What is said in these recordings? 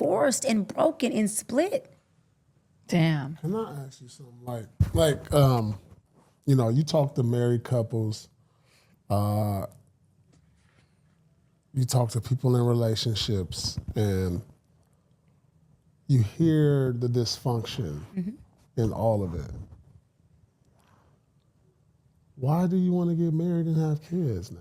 divorced and broken and split. Damn. Can I ask you something? You talk to married couples, you talk to people in relationships, and you hear the dysfunction in all of it. Why do you want to get married and have kids now?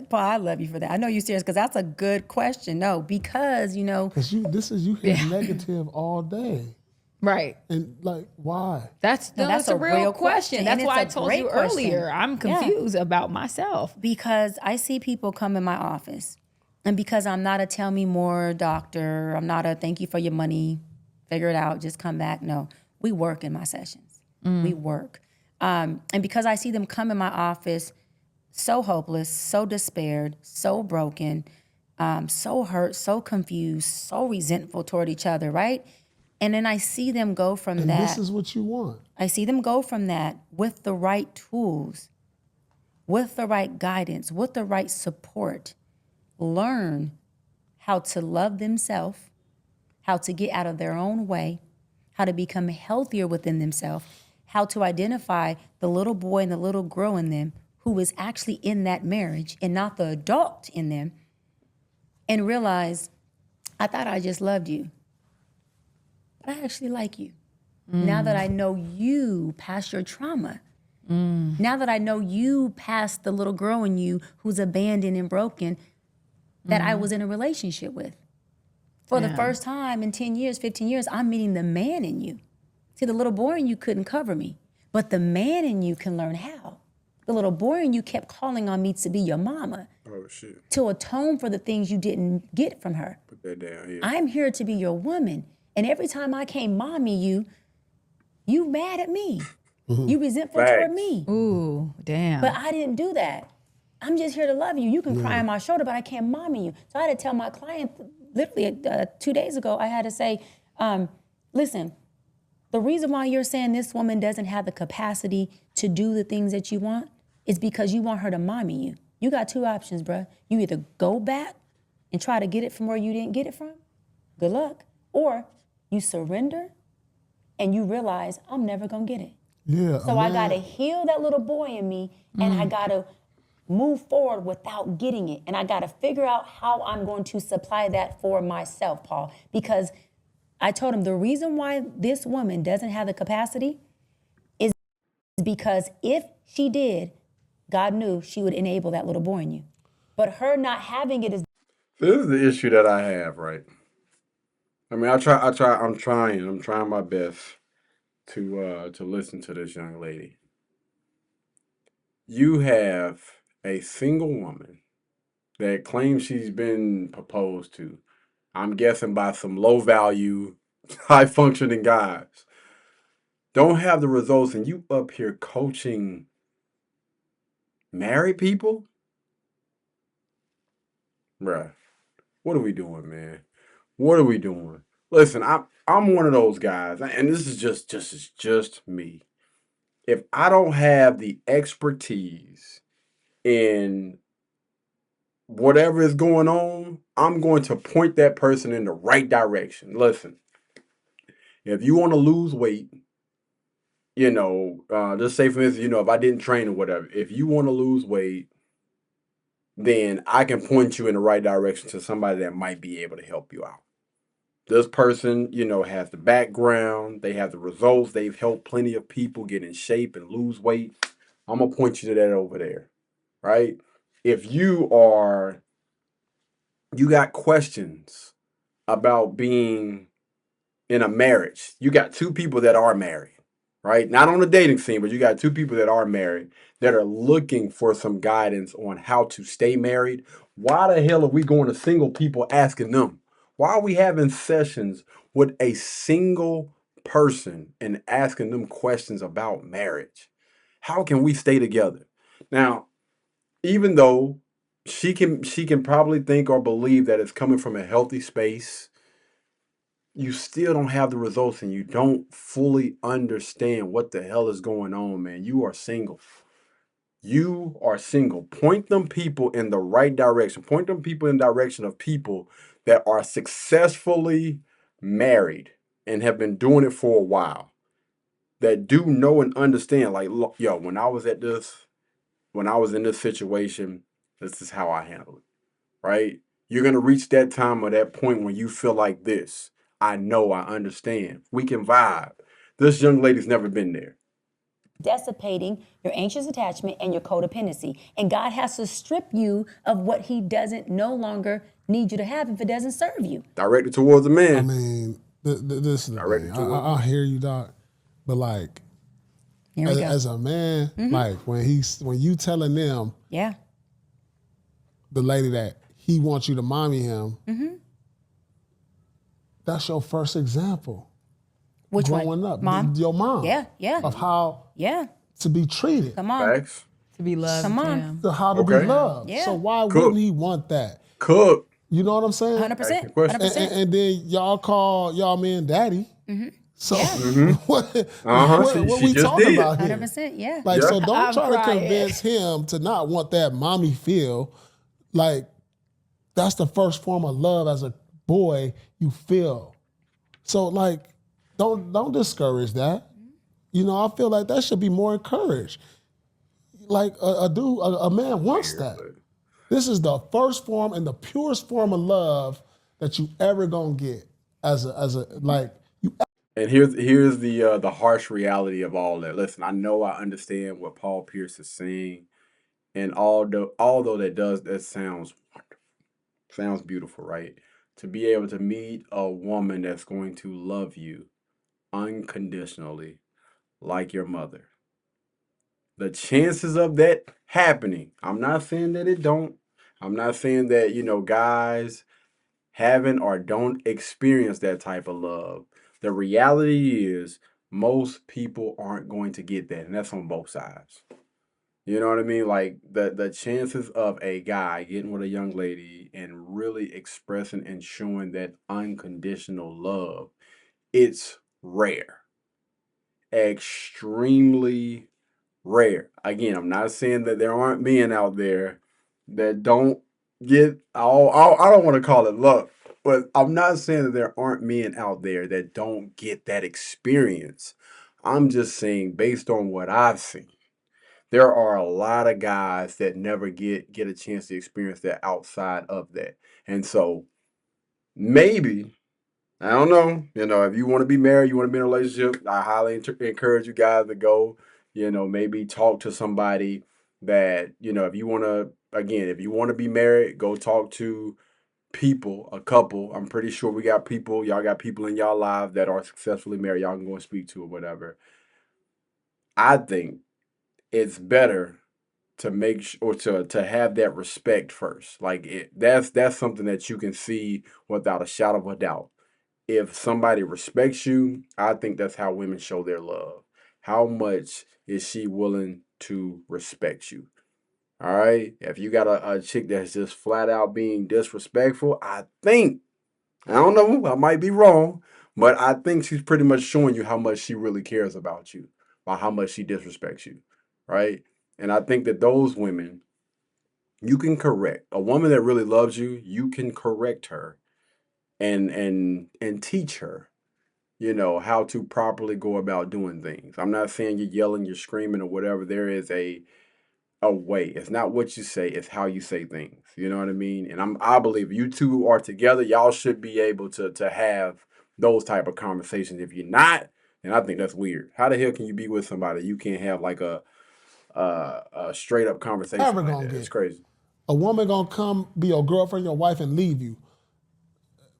Paul, I love you for that. I know you're serious because that's a good question. No, because, Because you hear negative all day. Right. And why? That's a real question. That's why I told you earlier. I'm confused about myself. Because I see people come in my office, and because I'm not a tell me more doctor, I'm not a thank you for your money, figure it out, just come back. No, we work in my sessions. We work. And because I see them come in my office so hopeless, so despaired, so broken, so hurt, so confused, so resentful toward each other, right? And then I see them go from that. And this is what you want. I see them go from that with the right tools, with the right guidance, with the right support. Learn how to love themselves, how to get out of their own way, how to become healthier within themselves, how to identify the little boy and the little girl in them who is actually in that marriage and not the adult in them, and realize, I thought I just loved you, but I actually like you. Now that I know you past your trauma, now that I know you past the little girl in you who's abandoned and broken that I was in a relationship with. For the first time in 10 years, 15 years, I'm meeting the man in you. See, the little boy in you couldn't cover me, but the man in you can learn how. The little boy in you kept calling on me to be your mama. Oh, shit. To atone for the things you didn't get from her. Put that down here. I'm here to be your woman. And every time I can't mommy you mad at me. You resentful toward me. Ooh, damn. But I didn't do that. I'm just here to love you. You can cry on my shoulder, but I can't mommy you. So I had to tell my client, literally 2 days ago, I had to say, listen, the reason why you're saying this woman doesn't have the capacity to do the things that you want is because you want her to mommy you. You got two options, bruh. You either go back and try to get it from where you didn't get it from. Good luck. Or you surrender and you realize I'm never gonna get it. Yeah. So I gotta heal that little boy in me and I gotta move forward without getting it. And I gotta figure out how I'm going to supply that for myself, Paul. Because I told him the reason why this woman doesn't have the capacity is because if she did, God knew she would enable that little boy in you. But her not having it is. This is the issue that I have, right? I mean, I'm trying my best to listen to this young lady. You have a single woman that claims she's been proposed to. I'm guessing by some low value, high functioning guys. Don't have the results, and you up here coaching married people? Bruh, what are we doing, man? What are we doing? Listen, I'm one of those guys, and this is just me. If I don't have the expertise in whatever is going on, I'm going to point that person in the right direction. Listen, if you want to lose weight, just say for instance, if I didn't train or whatever, if you want to lose weight, then I can point you in the right direction to somebody that might be able to help you out. This person, has the background, they have the results, they've helped plenty of people get in shape and lose weight. I'm going to point you to that over there, right? If you got questions about being in a marriage, you got two people that are married, right? Not on the dating scene, but you got two people that are married that are looking for some guidance on how to stay married. Why the hell are we going to single people asking them? Why are we having sessions with a single person and asking them questions about marriage? How can we stay together? Now, even though she can probably think or believe that it's coming from a healthy space, you still don't have the results and you don't fully understand what the hell is going on, man. You are single. You are single. Point them people in the right direction. Point them people in the direction of people that are successfully married and have been doing it for a while, that do know and understand, like, look, yo, when I was in this situation, this is how I handle it, right? You're going to reach that time or that point when you feel like this. I know, I understand. We can vibe. This young lady's never been there. Dissipating your anxious attachment and your codependency. And God has to strip you of what he doesn't no longer need you to have if it doesn't serve you. Directed towards a man. I mean, this is the thing. I hear you, Doc, but like, as a man, like when you telling them, yeah, the lady that he wants you to mommy him, that's your first example. Which growing one? up, Mom? your mom, yeah, of how to be treated, come on, Facts. To be loved. Come on. Yeah. to how to be loved. Yeah. So why Cook. wouldn't he want that? Cook. You know what I'm saying? 100%, question. 100%. And then y'all call y'all man daddy. So what She we just talking did. about here? 100%, yeah. Like, so don't I'm try to crying. convince him to not want that mommy feel. Like, that's the first form of love as a boy you feel. So like, don't discourage that. You know, I feel like that should be more encouraged. Like a man wants that. This is the first form and the purest form of love that you ever gonna get as a like you. And here's the harsh reality of all that. Listen, I know, I understand what Paul Pierce is saying, and although that sounds wonderful, sounds beautiful, right? To be able to meet a woman that's going to love you unconditionally, like your mother. The chances of that happening, I'm not saying that it don't. I'm not saying that, guys haven't or don't experience that type of love. The reality is most people aren't going to get that, and that's on both sides. You know what I mean? Like the chances of a guy getting with a young lady and really expressing and showing that unconditional love, it's rare. Extremely rare. Again, I'm not saying that there aren't men out there that don't get I don't want to call it luck, but I'm not saying that there aren't men out there that don't get that experience. I'm just saying, based on what I've seen, there are a lot of guys that never get a chance to experience that outside of that. And so maybe, I don't know, if you want to be married, you want to be in a relationship, I highly encourage you guys to go, maybe talk to somebody that, if you want to be married, go talk to a couple. I'm pretty sure y'all got people in y'all lives that are successfully married, y'all can go and speak to or whatever. I think it's better to or to have that respect first. Like that's something that you can see without a shadow of a doubt. If somebody respects you, I think that's how women show their love. How much is she willing to respect you? All right. If you got a chick that's just flat out being disrespectful, I don't know, I might be wrong, but I think she's pretty much showing you how much she really cares about you, by how much she disrespects you. Right. And I think that those women, you can correct. A woman that really loves you, you can correct her and teach her, how to properly go about doing things. I'm not saying you're yelling, you're screaming or whatever. There is a way. It's not what you say, it's how you say things. You know what I mean? And I believe you two are together, y'all should be able to have those type of conversations. If you're not, then I think that's weird. How the hell can you be with somebody you can't have like a straight up conversation Ever like gonna that? get It's crazy. a woman gonna come be your girlfriend, your wife, and leave you.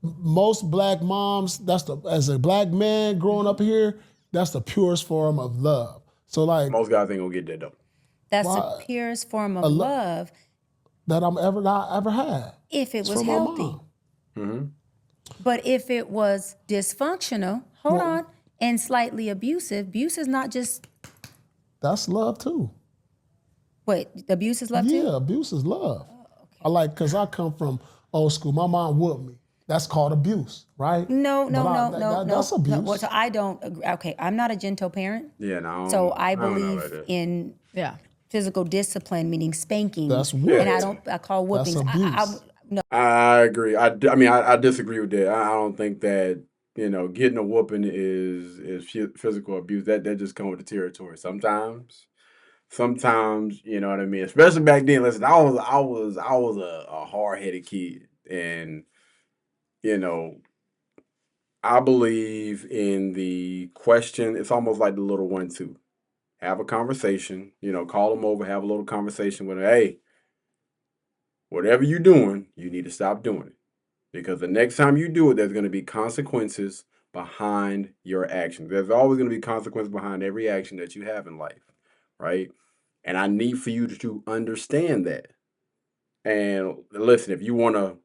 Most black moms, as a black man growing up here, that's the purest form of love. So like Most guys ain't gonna get that though. That's Why- the purest form of love that I'm ever had. if it It's was from my healthy. mom. But if it was dysfunctional, hold on, and slightly abusive, abuse is not just, That's love too. wait, abuse is love too? Yeah, abuse is love. Cause I come from old school. My mom whooped me. That's called abuse, right? No. That's abuse. No. Well, so I don't agree. Okay, I'm not a gentle parent. Yeah, no. So I don't know believe about that. in Yeah. physical discipline, meaning spanking. That's what? And I call whoopings. That's abuse. I agree. I mean, I disagree with that. I don't think that getting a whooping is physical abuse. That just comes with the territory. Sometimes you know what I mean. Especially back then. Listen, I was a hard headed kid, and you know I believe in the question. It's almost like the little 1-2. Have a conversation. Call them over. Have a little conversation with them. Hey, whatever you're doing, you need to stop doing it. Because the next time you do it, there's going to be consequences behind your actions. There's always going to be consequences behind every action that you have in life, right? And I need for you to understand that. And listen, if you want to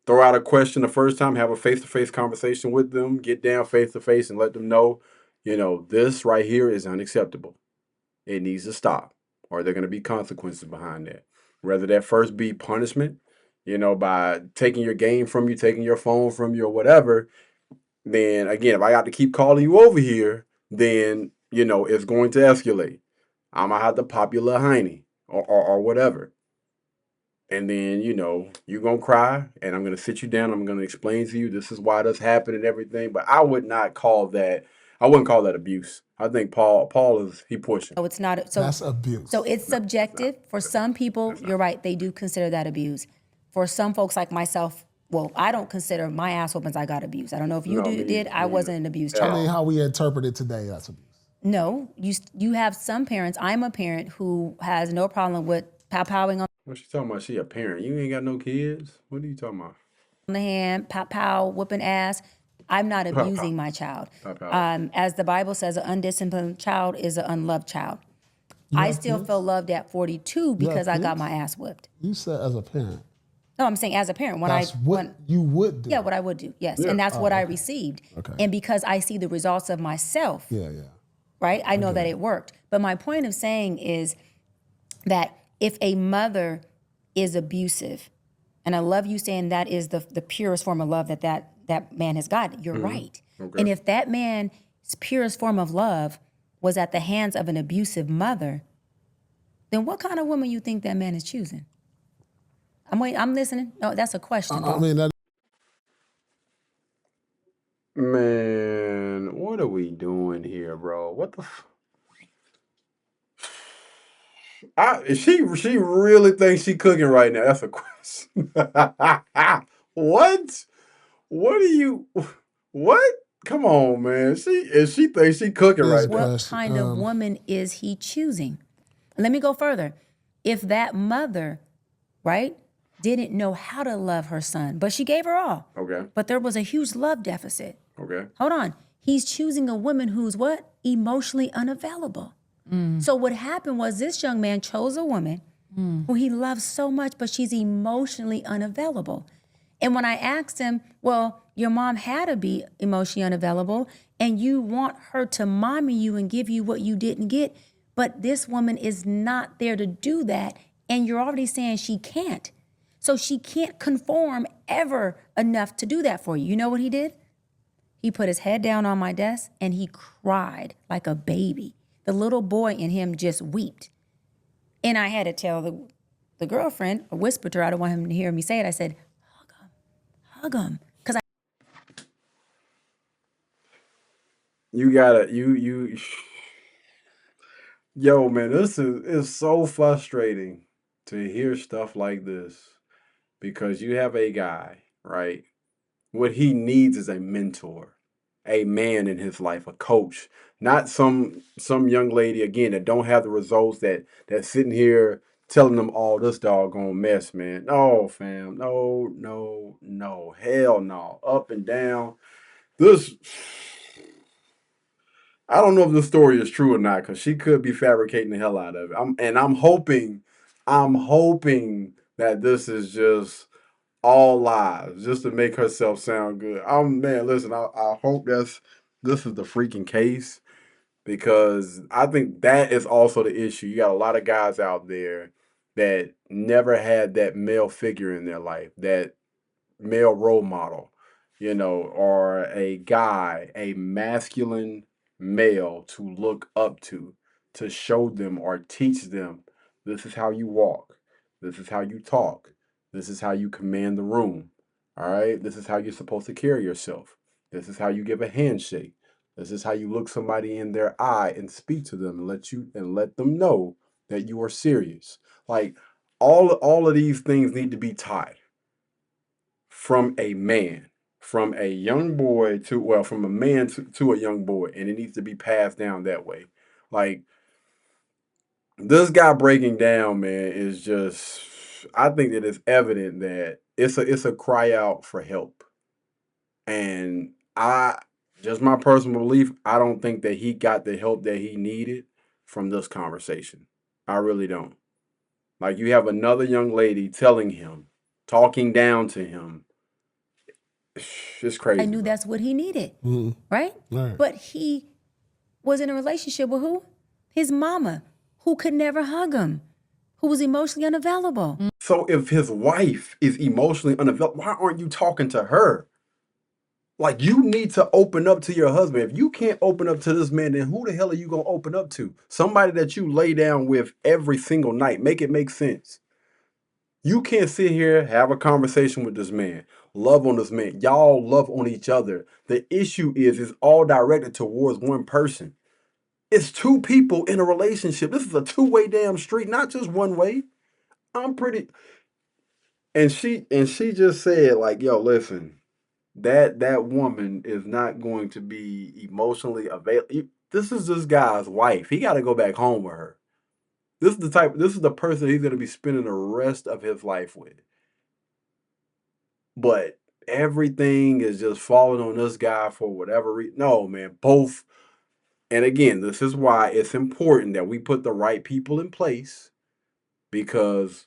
throw out a question the first time, have a face to face conversation with them, get down face to face and let them know, this right here is unacceptable. It needs to stop, or there are going to be consequences behind that. Whether that first be punishment, by taking your game from you, taking your phone from you, or whatever, then again, if I got to keep calling you over here, then, it's going to escalate. I'm going to have to pop your little hiney or whatever. And then, you're going to cry, and I'm going to sit you down. I'm going to explain to you this is why this happened and everything. But I wouldn't call that abuse. I think Paul is, he pushing. So it's not. That's abuse. So it's subjective. For some people, you're right. They do consider that abuse. For some folks like myself, well, I don't consider my ass whoopings I got abused. I don't know if you did. I wasn't an abused child. I mean, how we interpret it today, that's abuse. No, you have some parents. I'm a parent who has no problem with pow-powing on What she talking about? She a parent. You ain't got no kids? What are you talking about? the hand, pow-pow, whooping ass. I'm not abusing my child. As the Bible says, an undisciplined child is an unloved child. I still feel loved at 42 because I got my ass whipped. You said as a parent. No, I'm saying as a parent. That's what you would do. Yeah, what I would do, yes. And that's what I received. Okay. And because I see the results of myself, Yeah. right, I know that it worked. But my point of saying is that if a mother is abusive, and I love you saying that is the purest form of love that man has got, you're right. Okay. And if that man's purest form of love was at the hands of an abusive mother, then what kind of woman you think that man is choosing? I'm listening. No, that's a question. I mean, that Man, what are we doing here, bro? What the? She really thinks she cooking right now. That's a question. What? What are you? What? Come on, man. She thinks she cooking right now. What kind of woman is he choosing? Let me go further. If that mother, right, didn't know how to love her son, but she gave her all. Okay. But there was a huge love deficit. Okay. Hold on. He's choosing a woman who's what? Emotionally unavailable. So what happened was this young man chose a woman who he loves so much, but she's emotionally unavailable. And when I asked him, well, your mom had to be emotionally unavailable, and you want her to mommy you and give you what you didn't get, but this woman is not there to do that, and you're already saying she can't. So she can't conform ever enough to do that for you. You know what he did? He put his head down on my desk and he cried like a baby. The little boy in him just wept. And I had to tell the girlfriend, or whisper to her, I don't want him to hear me say it. I said, hug him. Because You gotta yo, man, this is so frustrating to hear stuff like this because you have a guy, right? What he needs is a mentor, a man in his life, a coach, not some young lady again that don't have the results that's sitting here telling them all this doggone mess, man. No, fam, no, hell no, up and down. This, I don't know if the story is true or not because she could be fabricating the hell out of it. I'm hoping that this is just all lies just to make herself sound good. Man, listen, I hope this is the freaking case because I think that is also the issue. You got a lot of guys out there that never had that male figure in their life, that male role model, or a guy, a masculine male to look up to show them or teach them this is how you walk, this is how you talk, This is how you command the room. All right. This is how you're supposed to carry yourself. This is how you give a handshake. This is how you look somebody in their eye and speak to them and let them know that you are serious. Like all of these things need to be taught from a man, from a young boy from a man to a young boy, and it needs to be passed down that way. Like this guy breaking down, man, is just. I think that it's evident that it's a cry out for help, and just my personal belief, I don't think that he got the help that he needed from this conversation. I really don't. Like you have another young lady telling him, talking down to him. It's crazy. I knew that's what he needed, right? Right. But he was in a relationship with who? His mama, who could never hug him, who was emotionally unavailable. So if his wife is emotionally unavailable, why aren't you talking to her? Like you need to open up to your husband. If you can't open up to this man, then who the hell are you going to open up to? Somebody that you lay down with every single night. Make it make sense. You can't sit here, have a conversation with this man, love on this man. Y'all love on each other. The issue is all directed towards one person. It's two people in a relationship. This is a two-way damn street, not just one way. I'm pretty. And she just said, like, yo, listen, that woman is not going to be emotionally available. This is this guy's wife. He got to go back home with her. This is the person he's going to be spending the rest of his life with. But everything is just falling on this guy for whatever reason. No, man, both. And again, this is why it's important that we put the right people in place, because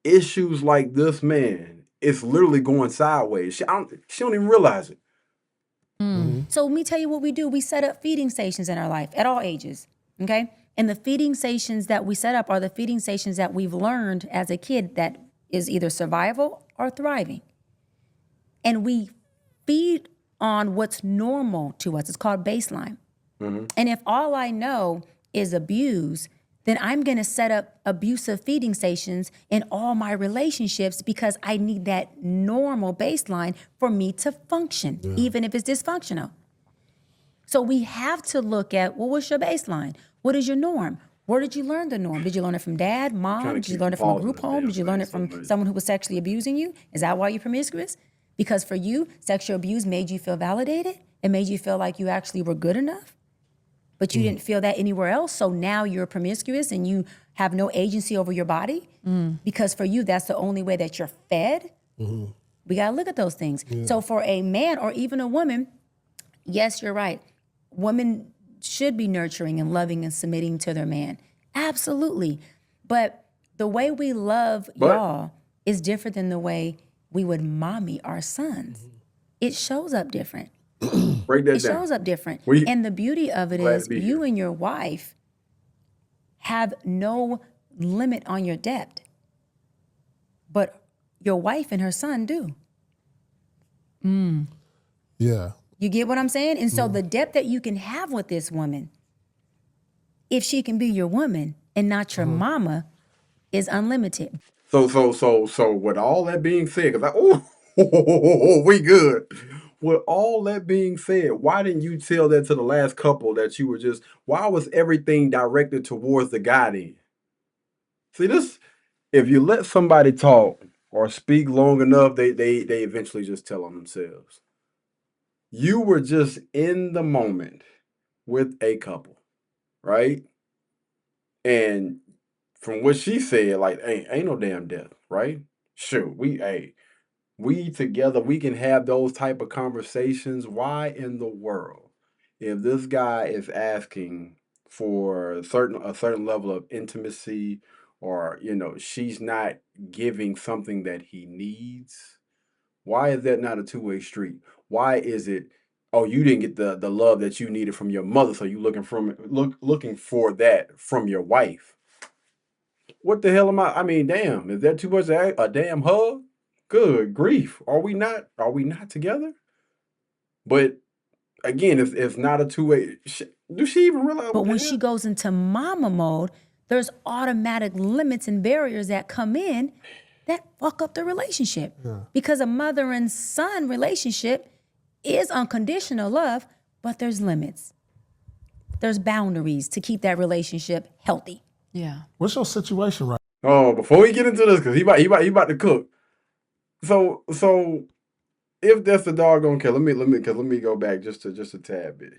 issues like this, man, it's literally going sideways. She don't even realize it. So let me tell you what we do. We set up feeding stations in our life at all ages, okay? And the feeding stations that we set up are the feeding stations that we've learned as a kid that is either survival or thriving. And we feed on what's normal to us. It's called baseline. And if all I know is abuse, then I'm going to set up abusive feeding stations in all my relationships because I need that normal baseline for me to function, even if it's dysfunctional. So we have to look at, well, what's your baseline? What is your norm? Where did you learn the norm? Did you learn it from dad, mom? Did you learn it from a group home? Did you learn it from someone who was sexually abusing you? Is that why you're promiscuous? Because for you, sexual abuse made you feel validated. It made you feel like you actually were good enough. But you didn't feel that anywhere else. So now you're promiscuous and you have no agency over your body because for you, that's the only way that you're fed. We got to look at those things. So for a man or even a woman, yes, you're right. Women should be nurturing and loving and submitting to their man. Absolutely. But the way we love y'all is different than the way we would mommy our sons. It shows up different. Break that down. It shows up different. And the beauty of it is you and your wife have no limit on your debt. But your wife and her son do. Yeah. You get what I'm saying? And so the depth that you can have with this woman, if she can be your woman and not your mama, is unlimited. So with all that being said, because we good. With all that being said, why didn't you tell that to the last couple that you were why was everything directed towards the guy then? See, this, if you let somebody talk or speak long enough, they eventually just tell on themselves. You were just in the moment with a couple, right? And from what she said, like, ain't no damn death, right? Sure, we together, we can have those type of conversations. Why in the world, if this guy is asking for a certain level of intimacy, or she's not giving something that he needs, why is that not a two-way street? Why is it, oh, you didn't get the love that you needed from your mother, so you looking for that from your wife? What the hell am I mean, damn, is that too much a damn hug? Good grief. Are we not together? But again, it's not a two-way. Do she even realize? But when she goes into mama mode, there's automatic limits and barriers that come in that fuck up the relationship. Because a mother and son relationship is unconditional love, but there's limits. There's boundaries to keep that relationship healthy. Yeah. What's your situation right Oh, before we get into this, because he about to cook. So if that's the doggone kid, let me go back just a tad bit.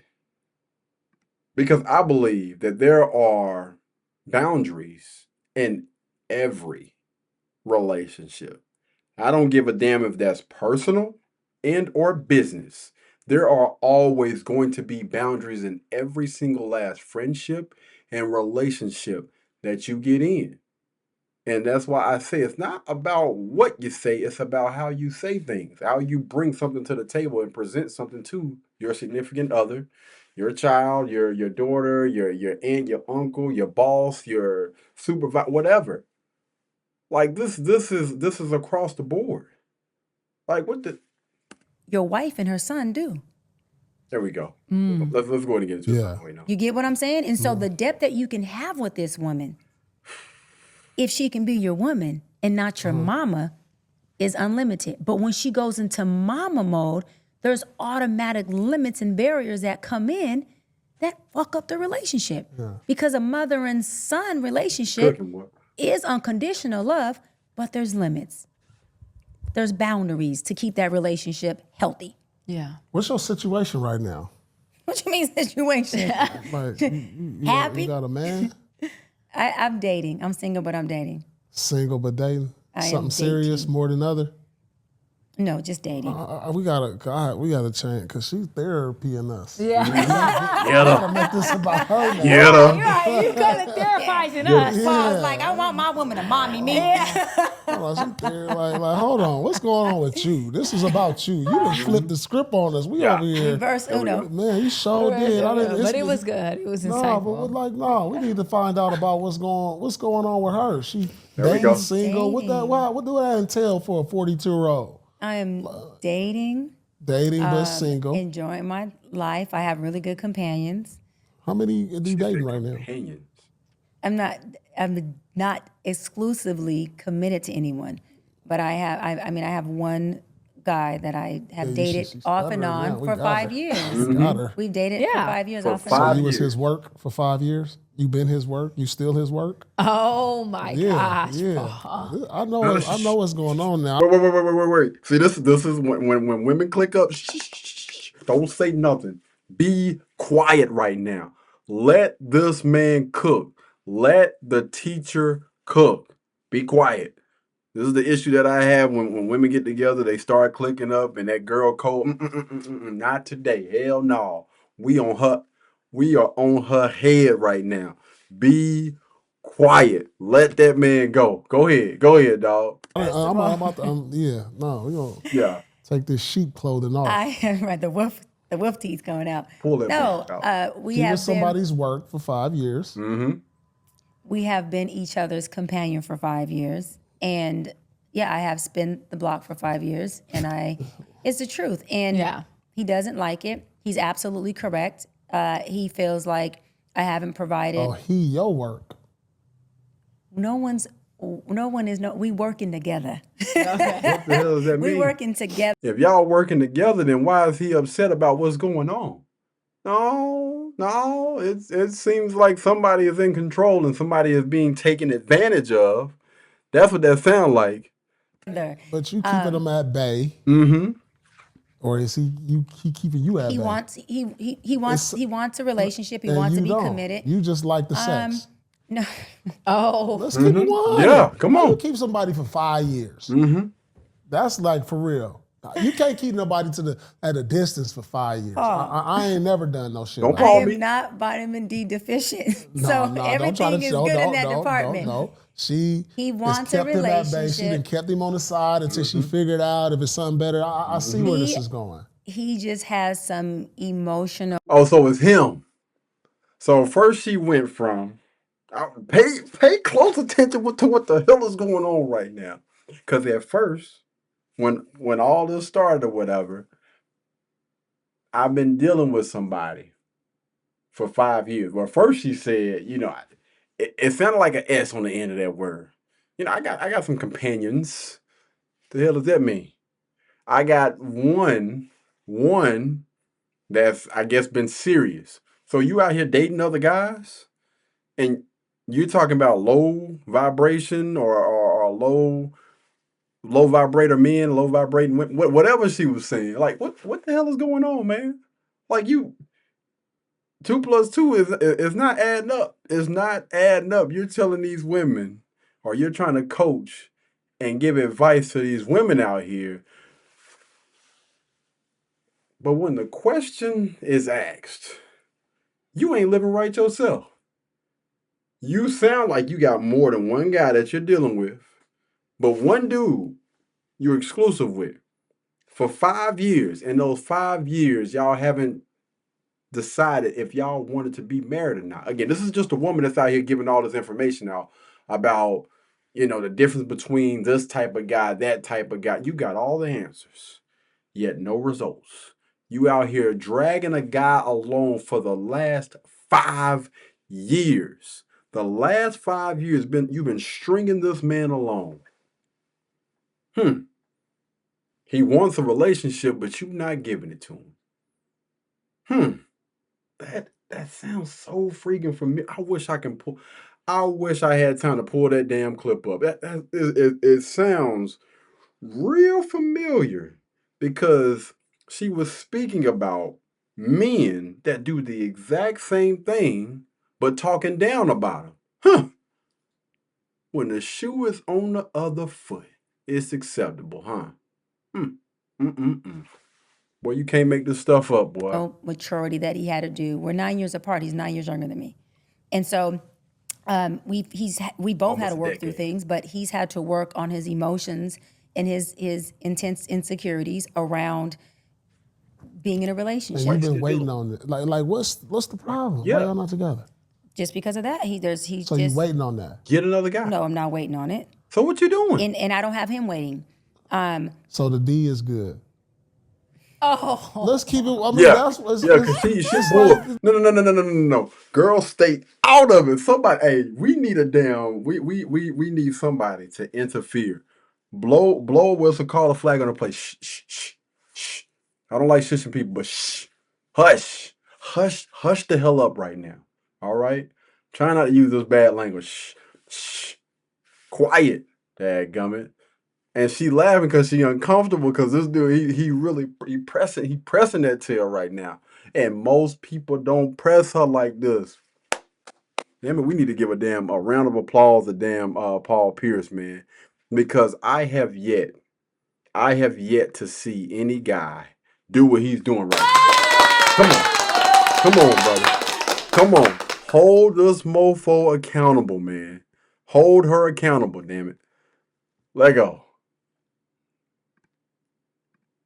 Because I believe that there are boundaries in every relationship. I don't give a damn if that's personal and or business. There are always going to be boundaries in every single last friendship and relationship that you get in. And that's why I say it's not about what you say, it's about how you say things, how you bring something to the table and present something to your significant other, your child, your daughter, your aunt, your uncle, your boss, your supervisor, whatever. Like this is across the board. Like what the Your wife and her son do. There we go. Let's go ahead and get into Yeah. it. You get what I'm saying? And so the depth that you can have with this woman, if she can be your woman and not your mama, is unlimited. But when she goes into mama mode, there's automatic limits and barriers that come in that fuck up the relationship. Because a mother and son relationship Cooking, boy. is unconditional love, but there's limits. There's boundaries to keep that relationship healthy. Yeah. What's your situation right now? What you mean situation? Like, you Happy? got a man? I'm dating. I'm single, but I'm dating. Single but dating? I am Something serious dating. more than other? No, just dating. We gotta change because she's therapying us. Yeah. Gotta make this about her now. Get her. Right. You kind of therapizing us. So I was like, I want my woman to mommy me. Hold on, like, hold on, what's going on with you? This is about you. You done flipped the script on us. We over here. Reverse Uno. Man, you sure did. But it was good. It was insightful. No, we need to find out about what's going on with her. She There we go. dating, single. What do that entail for a 42-year-old? I am dating, Dating but single. enjoying my life. I have really good companions. How many are you dating right now? Companions. I'm not exclusively committed to anyone, but I have one guy that I have dated she's off and stuttering on now. We for got 5 her. years. Got her. We've dated for 5 years For off and So 5 on. you was years. his work for 5 years? You been his work? You still his work? Oh my gosh. I know what's going on now. Wait. See, this is when women click up. Shh, don't say nothing. Be quiet right now. Let this man cook. Let the teacher cook. Be quiet. This is the issue that I have when women get together. They start clicking up, and that girl code. Not today. Hell no. We on her. We are on her head right now. Be quiet. Let that man go. Go ahead, dog. I'm about to, we gonna Yeah. take this sheep clothing off. I am right. The wolf teeth coming out. Pull that No, book out. we He have was somebody's work for 5 years. we have been each other's companion for 5 years, and yeah, I have spent the block for 5 years, and it's the truth. And Yeah. he doesn't like it. He's absolutely correct. He feels like I haven't provided. Oh, your work. We working together. What the hell does that We mean? working together. If y'all working together, then why is he upset about what's going on? No. It seems like somebody is in control and somebody is being taken advantage of. That's what that sounds like. But you keeping him at bay. Mm-hmm. Or is he keeping you at He bay? wants a relationship. He And wants to you be don't. committed. You just like the sex. No, Oh. Let's keep it 100. Yeah, come How on. you keep somebody for 5 years? That's like for real. You can't keep nobody at a distance for 5 years. I ain't never done no shit. Don't like I call am me. not vitamin D deficient. No, so no, everything don't try to is show. good in No, that no, department. No. He wants has a kept him at bay. She relationship. done kept him on the side until she figured out if it's something better. I see where this is going. He just has some emotional. Oh, so it's him. So first she went from pay close attention to what the hell is going on right now. Because at first, when all this started or whatever, I've been dealing with somebody for 5 years. Well, first she said, it sounded like an S on the end of that word. I got some companions. The hell does that mean? I got one that's I guess been serious. So you out here dating other guys, and you're talking about low vibration or low vibrator men, low vibrating women, whatever she was saying. Like what the hell is going on, man? Like you 2 + 2 is not adding up. It's not adding up. You're telling these women, or you're trying to coach and give advice to these women out here. But when the question is asked, you ain't living right yourself. You sound like you got more than one guy that you're dealing with, but one dude you're exclusive with for 5 years. In those 5 years, y'all haven't decided if y'all wanted to be married or not. Again, this is just a woman that's out here giving all this information out about, the difference between this type of guy, that type of guy. You got all the answers, yet no results. You out here dragging a guy along for the last 5 years. The last 5 years you've been stringing this man along. He wants a relationship, but you not giving it to him. That sounds so freaking familiar. I wish I had time to pull that damn clip up. It sounds real familiar because she was speaking about men that do the exact same thing but talking down about them. When the shoe is on the other foot, it's acceptable, Boy, you can't make this stuff up, boy. Maturity that he had to do. We're 9 years apart. He's 9 years younger than me, and so we both had to work through things, but he's had to work on his emotions and his intense insecurities around being in a relationship. And you've been waiting on it. Like what's the problem? Yeah. Why y'all not together? Just because of that, So you waiting on that? Get another guy. No, I'm not waiting on it. So what you doing? And I don't have him waiting. So the D is good. Oh, Let's keep it. I mean, Because she's bored. No. Girls, stay out of it. Somebody, hey, we need a damn. We need somebody to interfere. Blow a whistle, call a flag on the place. Shh. I don't like shushing people, but shh, hush the hell up right now. All right, try not to use this bad language. Shh, quiet, dadgummit. And she laughing because she uncomfortable because this dude, he pressing that tail right now. And most people don't press her like this. Damn it, we need to give a round of applause to Paul Pierce, man. Because I have yet to see any guy do what he's doing right now. Come on, brother. Come on. Hold this mofo accountable, man. Hold her accountable, damn it. Let go.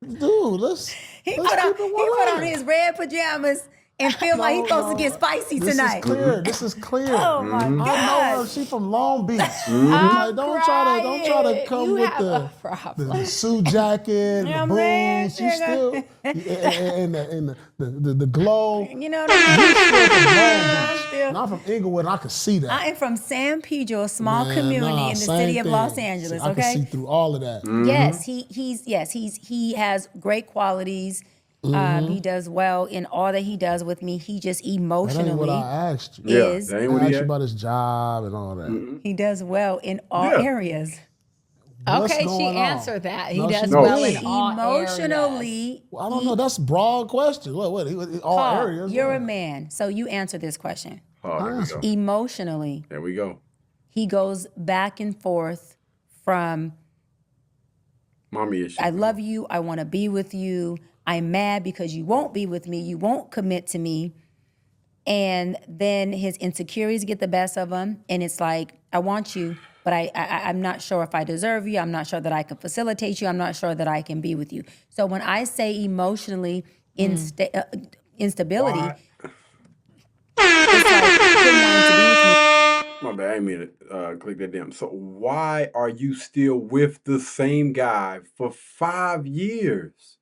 Dude, he put on his red pajamas and feel like he's supposed to get spicy tonight. This is clear. Oh my God. I know her. She from Long Beach. I'm don't try to come you with have the suit jacket, the boots. You still and the glow. You know what You still from Long Beach. still. And I'm from Inglewood. And I can see that. I am from San Pedro, a small community in the city of Los Angeles. I can see through all of that. Yes, he has great qualities. He does well in all that he does with me. He just emotionally That ain't what I asked you. Yeah, is. that ain't I what asked he you asked. about his job and all that. He does well in all areas. What's Okay, she going on? answered that. He No, does she well didn't. in all areas. Emotionally, Well, I don't know. That's a broad question. What all Paul, areas? you're what? a man, so you answer this question. Oh, there we go. Emotionally, There we go. he goes back and forth from Mommy issue. I love you, I want to be with you, I'm mad because you won't be with me, you won't commit to me. And then his insecurities get the best of him. And it's like, I want you, but I'm not sure if I deserve you. I'm not sure that I can facilitate you. I'm not sure that I can be with you. So when I say emotionally instability, it's like him wanting to be with me. My bad, I didn't mean to click that damn. So why are you still with the same guy for 5 years?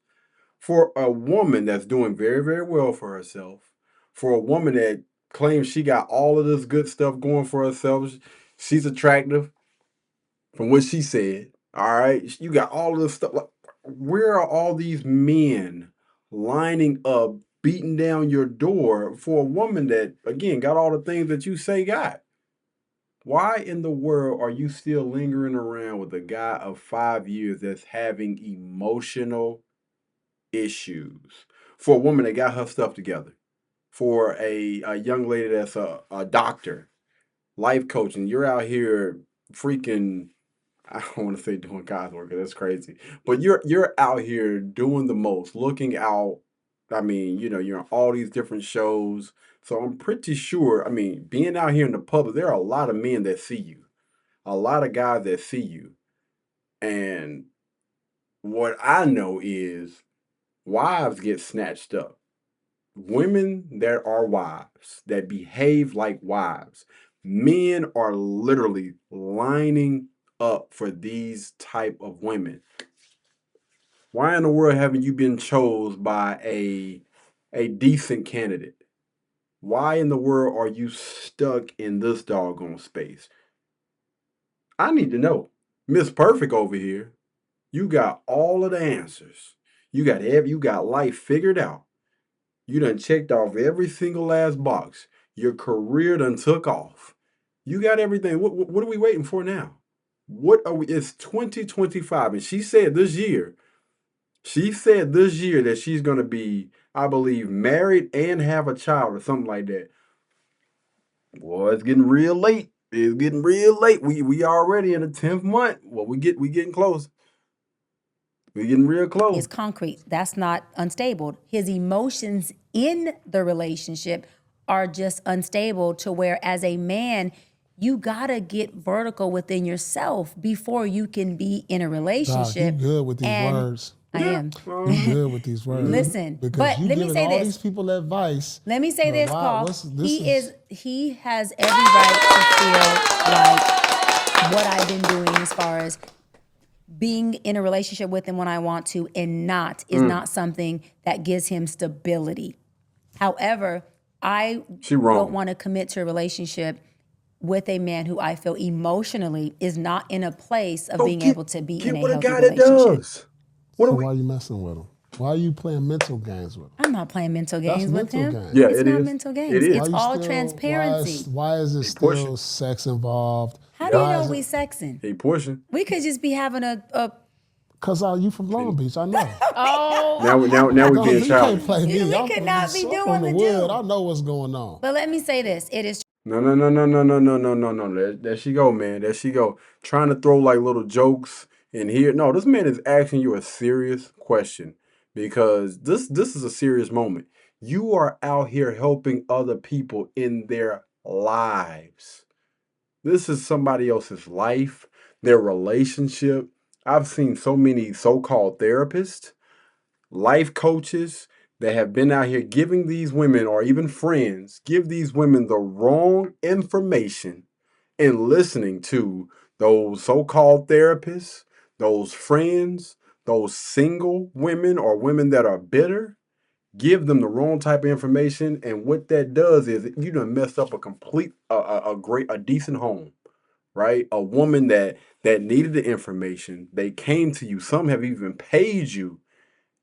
For a woman that's doing very, very well for herself, for a woman that claims she got all of this good stuff going for herself, she's attractive. from what she said. All right, you got all of this stuff. Like, where are all these men lining up, beating down your door for a woman that, again, got all the things that you say got? Why in the world are you still lingering around with a guy of 5 years that's having emotional issues? For a woman that got her stuff together, for a young lady that's a doctor, life coaching, you're out here freaking, I don't want to say doing God's work, 'cause that's crazy. But you're out here doing the most, looking out. I mean, you're on all these different shows. So I'm pretty sure, I mean, being out here in the public, there are a lot of men that see you, a lot of guys that see you. And what I know is wives get snatched up. Women that are wives, that behave like wives, men are literally lining up for these type of women. Why in the world haven't you been chose by a decent candidate? Why in the world are you stuck in this doggone space? I need to know. Miss Perfect over here, you got all of the answers. You got life figured out. You done checked off every single last box. Your career done took off. You got everything. What are we waiting for now? What are we? It's 2025, and she said this year that she's gonna be, I believe, married and have a child or something like that. Boy, it's getting real late. It's getting real late. We already in the 10th month. Well, we getting close. We getting real close. It's concrete. That's not unstable. His emotions in the relationship are just unstable to where, as a man, you gotta get vertical within yourself before you can be in a Doc, relationship. you good with these And words. I am. You good with these words. Listen, because but you let me giving say all this. these people advice. Let me say But this, why- Paul. this He has every right to feel like what I've been doing as far as being in a relationship with him when I want to and not is not something that gives him stability. However, I She wrong. don't want to commit to a relationship with a man who I feel emotionally is not in a place of being able to be in a with a healthy guy that relationship. does. What So are we? why are you messing with him? Why are you playing mental games with him? I'm not playing mental That's games with mental him. games. Yeah, It's it not is. mental It games. is. It's all transparency. Why is it still pushing. sex involved? How do you Why know is we it? sexing? He pushing. We could just be having a Cause you from Long Beach, I know. Oh, Now we Don't- being you can't childish. play me. we I'm could from not be I'm doing from the the wood. do. I know what's going on. But let me say this: it is No. There she go, man. There she go. Trying to throw like little jokes in here. No, this man is asking you a serious question because this is a serious moment. You are out here helping other people in their lives. This is somebody else's life, their relationship. I've seen so many so-called therapists, life coaches that have been out here giving these women or even friends give these women the wrong information and listening to those so-called therapists, those friends, those single women or women that are bitter, give them the wrong type of information, and what that does is you done messed up a complete a decent home, right? A woman that needed the information, they came to you, some have even paid you,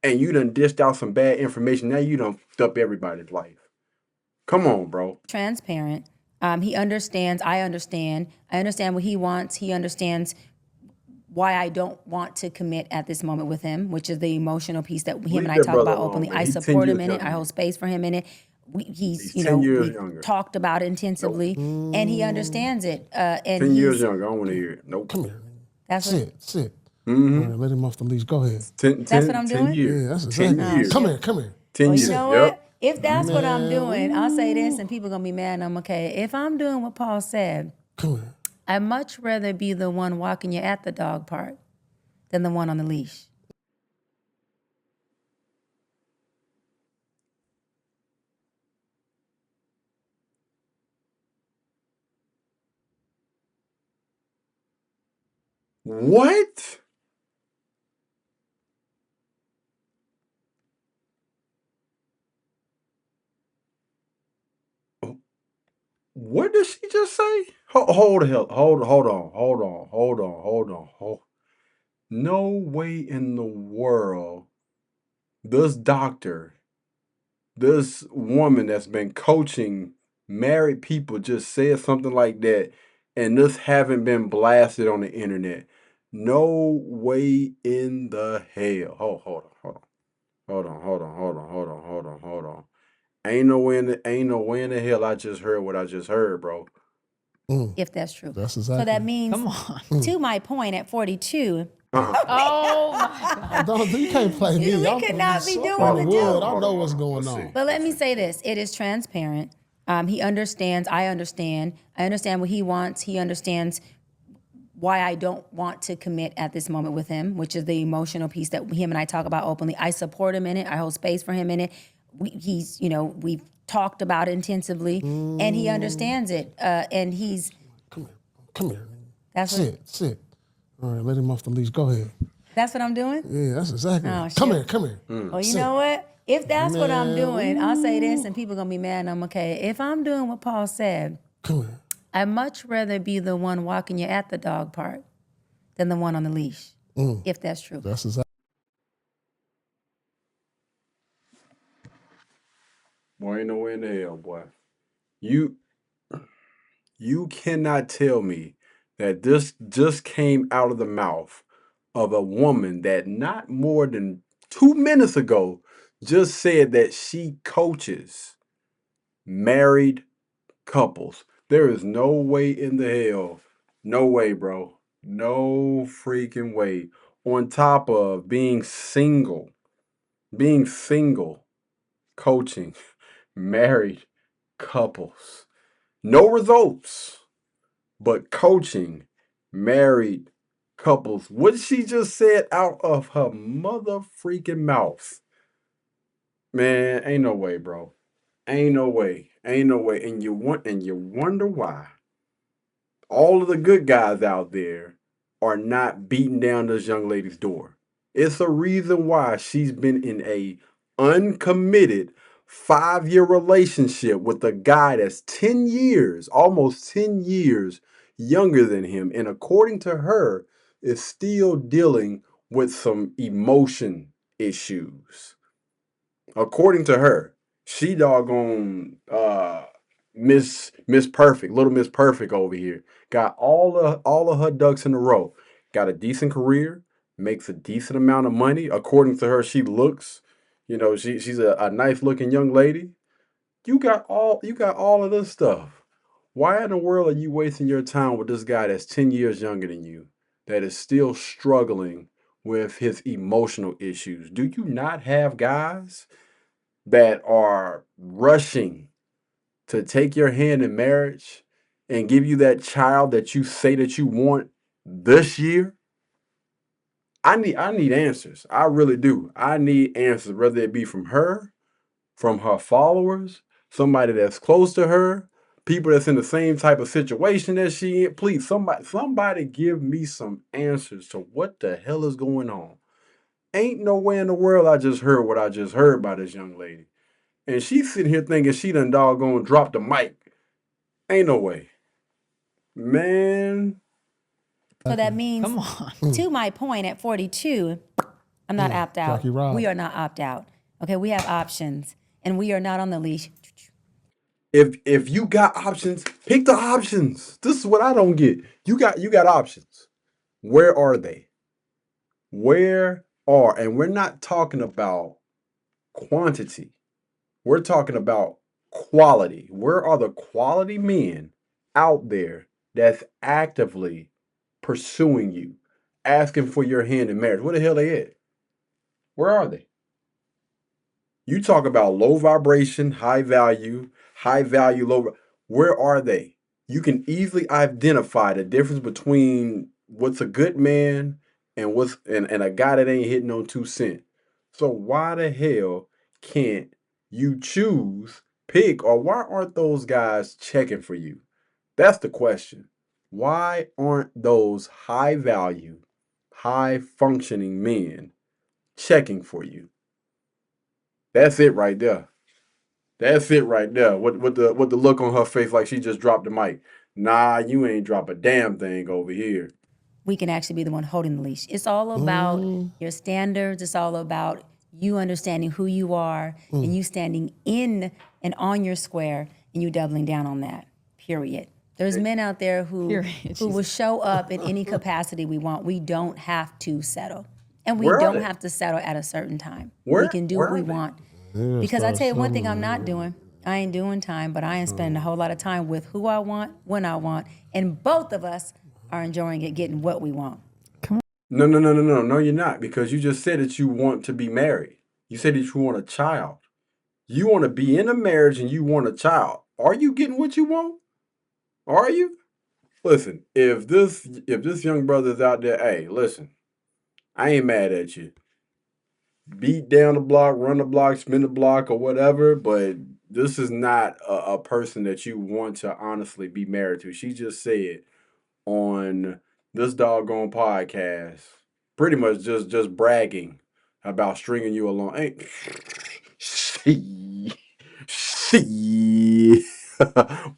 and you done dished out some bad information. Now you done fucked up everybody's life. Come on, bro. transparent. He understands. I understand. I understand what he wants. He understands why I don't want to commit at this moment with him, which is the emotional piece that him Leave and I that talk brother about alone, openly. man. I He's 10 support him years in it. younger I than hold you. space for him in it. He's 10 years We younger. talked about it intensively, and he understands it. And 10 years he's younger. I don't want to hear it. Nope. Come here. that's what Sit. All right, let him off the leash. Go ahead. 10, That's what I'm 10 doing? years. Yeah, that's 10 exactly. years. Come shit. here. 10 Well, years. you know Yep. what? If that's what I'm Man, doing, I'll say this, and people gonna be mad. And I'm okay. If I'm doing what Paul said, Come here. I'd much rather be the one walking you at the dog park than the one on the leash. What? What did she just say? Hold the hell. Hold on. No way in the world this doctor, this woman that's been coaching married people just said something like that, and this haven't been blasted on the internet. No way in the hell. Hold on. Ain't no way in the hell I just heard what I just heard, bro. If that's true. That's So that exactly. means, Come on. to my point, at 42, Oh my God. You can't play me. We I'm could not be so doing on the wood. joke. I know what's going Let's on. see. but let me say this: it is transparent. He understands. I understand. I understand what he wants. He understands why I don't want to commit at this moment with him, which is the emotional piece that him and I talk about openly. I support him in it. I hold space for him in it. We've talked about it intensively, and he understands it. And he's Come here. that's what Sit. All right, let him off the leash. Go ahead. that's what I'm doing. Yeah, that's exactly. Oh, Come shit. here. Well, you Sit. know what? If that's what I'm Man, doing, I'll say this, and people gonna be mad. And I'm okay. If I'm doing what Paul said, Come here. I'd much rather be the one walking you at the dog park than the one on the leash. If that's true. That's exactly. Boy, ain't no way in the hell, boy. You you cannot tell me that this just came out of the mouth of a woman that not more than 2 minutes ago just said that she coaches married couples. There is no way in the hell. No way, bro. No freaking way. On top of being single, coaching married couples. No results, but coaching married couples. What she just said out of her mother freaking mouth. Man, ain't no way, bro. Ain't no way. Ain't no way. And you wonder why all of the good guys out there are not beating down this young lady's door. It's a reason why she's been in a uncommitted 5-year relationship with a guy that's 10 years, almost 10 years younger than him. And according to her, is still dealing with some emotion issues. According to her, she doggone Miss Perfect, little Miss Perfect over here. Got all of her ducks in a row. Got a decent career, makes a decent amount of money. According to her, she looks, she's a nice looking young lady. You got all of this stuff. Why in the world are you wasting your time with this guy that's 10 years younger than you, that is still struggling with his emotional issues? Do you not have guys that are rushing to take your hand in marriage and give you that child that you say that you want this year? I need answers. I really do. I need answers, whether it be from her followers, somebody that's close to her, people that's in the same type of situation that she in. Please, somebody give me some answers to what the hell is going on. Ain't no way in the world I just heard what I just heard by this young lady. And she's sitting here thinking she done doggone dropped the mic. Ain't no way. Man. So that means, Come on. to my point, at 42, I'm not opt out. Jackie Rob. We are not opt out. Okay, we have options, and we are not on the leash. If you got options, pick the options. This is what I don't get. You got options. Where are they? And we're not talking about quantity. We're talking about quality. Where are the quality men out there that's actively pursuing you, asking for your hand in marriage? Where the hell they at? Where are they? You talk about low vibration, high value, low. Where are they? You can easily identify the difference between what's a good man and and a guy that ain't hitting on 2 cents. So why the hell can't you pick, or why aren't those guys checking for you? That's the question. Why aren't those high value, high functioning men checking for you? That's it right there. That's it right there. With the look on her face like she just dropped the mic. Nah, you ain't drop a damn thing over here. We can actually be the one holding the leash. It's all about your standards. It's all about you understanding who you are and you standing in and on your square and you doubling down on that. Period. There's men out there who will show up in any capacity we want. We don't have to settle. And we don't have to settle at a certain time. We can do what we want. Because I tell you one thing I'm not doing. I ain't doing time, but I ain't spending a whole lot of time with who I want, when I want. And both of us are enjoying it, getting what we want. No, you're not. Because you just said that you want to be married. You said that you want a child. You want to be in a marriage and you want a child. Are you getting what you want? Are you? Listen, if this young brother's out there, hey, listen, I ain't mad at you. Beat down the block, run the block, spin the block, or whatever, but this is not a person that you want to honestly be married to. She just said on this doggone podcast, pretty much just bragging about stringing you along. Ain't she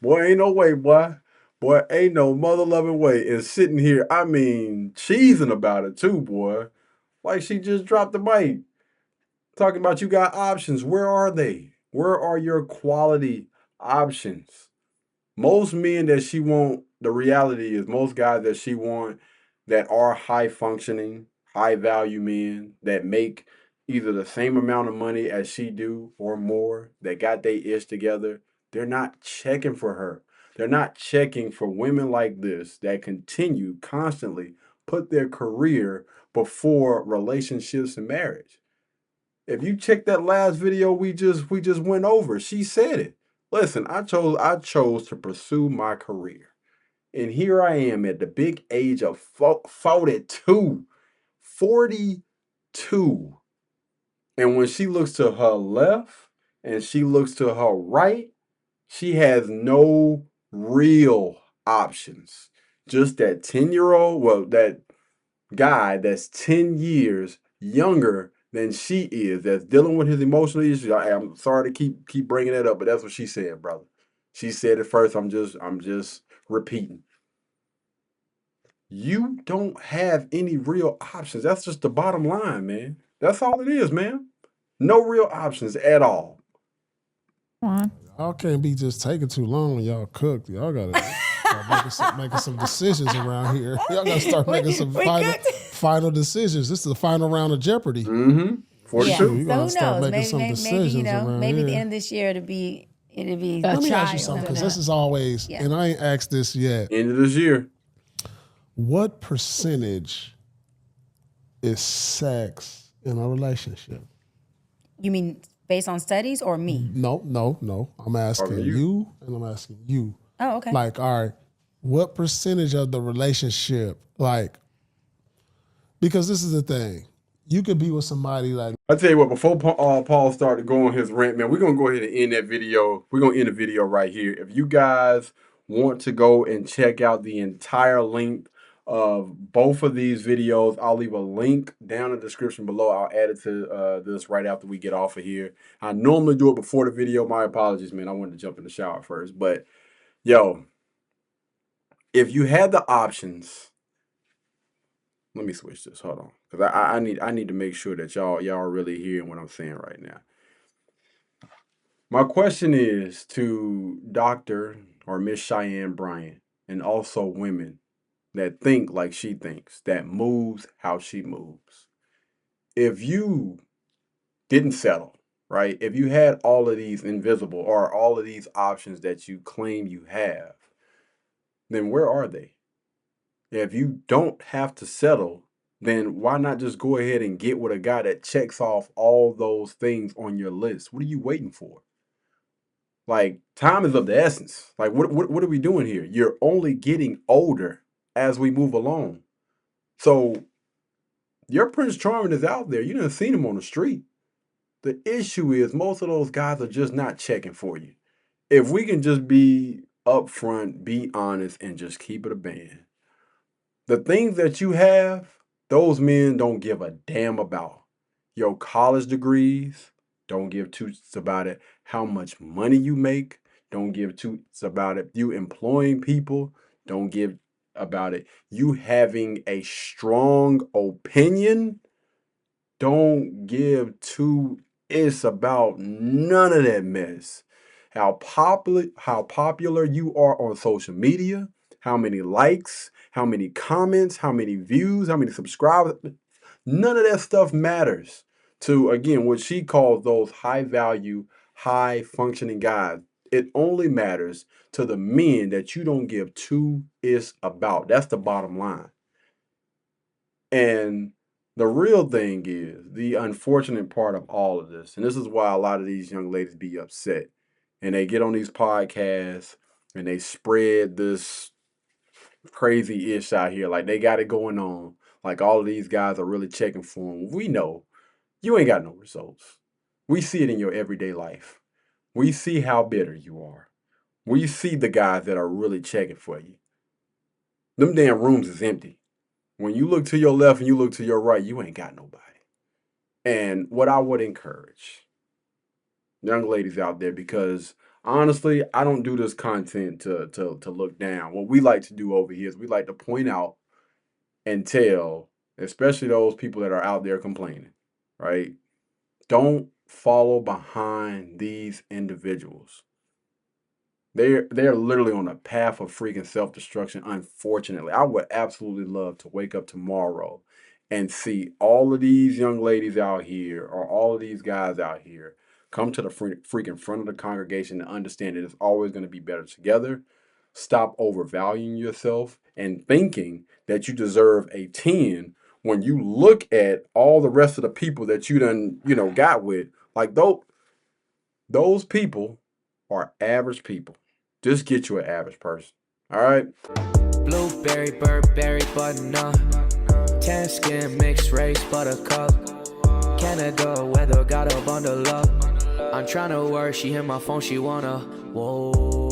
boy, ain't no way, boy. Boy, ain't no mother loving way. And sitting here, I mean, cheesing about it too, boy. Like she just dropped the mic. Talking about you got options. Where are they? Where are your quality options? Most men that she want, the reality is most guys that she want that are high functioning, high value men that make either the same amount of money as she do or more, that got their ish together, they're not checking for her. They're not checking for women like this that continue constantly put their career before relationships and marriage. If you check that last video we just went over, she said it. Listen, I chose to pursue my career. And here I am at the big age of 42. 42. And when she looks to her left and she looks to her right, she has no real options. Just that 10-year-old, well, that guy that's 10 years younger than she is, that's dealing with his emotional issues. I'm sorry to keep bringing that up, but that's what she said, brother. She said it first. I'm just repeating. You don't have any real options. That's just the bottom line, man. That's all it is, man. No real options at all. Y'all can't be just taking too long when y'all cook. Y'all gotta start making some decisions around here. Y'all gotta start making some final decisions. This is the final round of Jeopardy. Mm-hmm. 42. Yeah. You So who gotta start knows? making some decisions around maybe here. the end of this year it'll be. Let me ask you something, because this is always, and I ain't asked this yet. End of this year. What percentage is sex in a relationship? You mean based on studies or me? No. I'm asking you, and I'm asking you. Oh, okay. Like, all right, what percentage of the relationship, like, because this is the thing. You could be with somebody like. I tell you what, before Paul started going his rant, man, we're going to go ahead and end that video. We're going to end the video right here. If you guys want to go and check out the entire length of both of these videos, I'll leave a link down in the description below. I'll add it to this right after we get off of here. I normally do it before the video. My apologies, man. I wanted to jump in the shower first. But, yo, if you had the options, let me switch this. Hold on, because I need to make sure that y'all are really hearing what I'm saying right now. My question is to Dr. or Miss Cheyenne Bryant, and also women that think like she thinks, that moves how she moves. If you didn't settle, right? If you had all of these invisible or all of these options that you claim you have, then where are they? If you don't have to settle, then why not just go ahead and get with a guy that checks off all those things on your list? What are you waiting for? Like, time is of the essence. Like, what are we doing here? You're only getting older as we move along. So your Prince Charming is out there. You done seen him on the street. The issue is most of those guys are just not checking for you. If we can just be upfront, be honest, and just keep it a band. The things that you have, those men don't give a damn about. Your college degrees, Don't give two shits about it how much money you make. Don't give two shits about it you employing people. Don't give about it you having a strong opinion. Don't give two it's about none of that mess. How popular you are on social media, how many likes, how many comments, how many views, how many subscribers. None of that stuff matters to, again, what she calls those high value, high functioning guys. It only matters to the men that you don't give two is about. That's the bottom line. And the real thing is the unfortunate part of all of this, and this is why a lot of these young ladies be upset, and they get on these podcasts and they spread this crazy ish out here, like they got it going on, like all of these guys are really checking for them. We know you ain't got no results. We see it in your everyday life. We see how bitter you are. We see the guys that are really checking for you. Them damn rooms is empty. When you look to your left and you look to your right, you ain't got nobody. And what I would encourage young ladies out there, because honestly, I don't do this content to look down. What we like to do over here is we like to point out and tell, especially those people that are out there complaining, right? Don't follow behind these individuals. They're literally on a path of freaking self-destruction, unfortunately. I would absolutely love to wake up tomorrow and see all of these young ladies out here or all of these guys out here come to the freaking front of the congregation and understand that it's always going to be better together. Stop overvaluing yourself and thinking that you deserve a 10 when you look at all the rest of the people that you done, got with. Like those people are average people. Just get you an average person. All right? Blueberry, Burberry, button-up. Tan skin, mixed race, buttercup. Canada weather, got a bundle up. I'm tryna work, she hit my phone, she wanna. Whoa.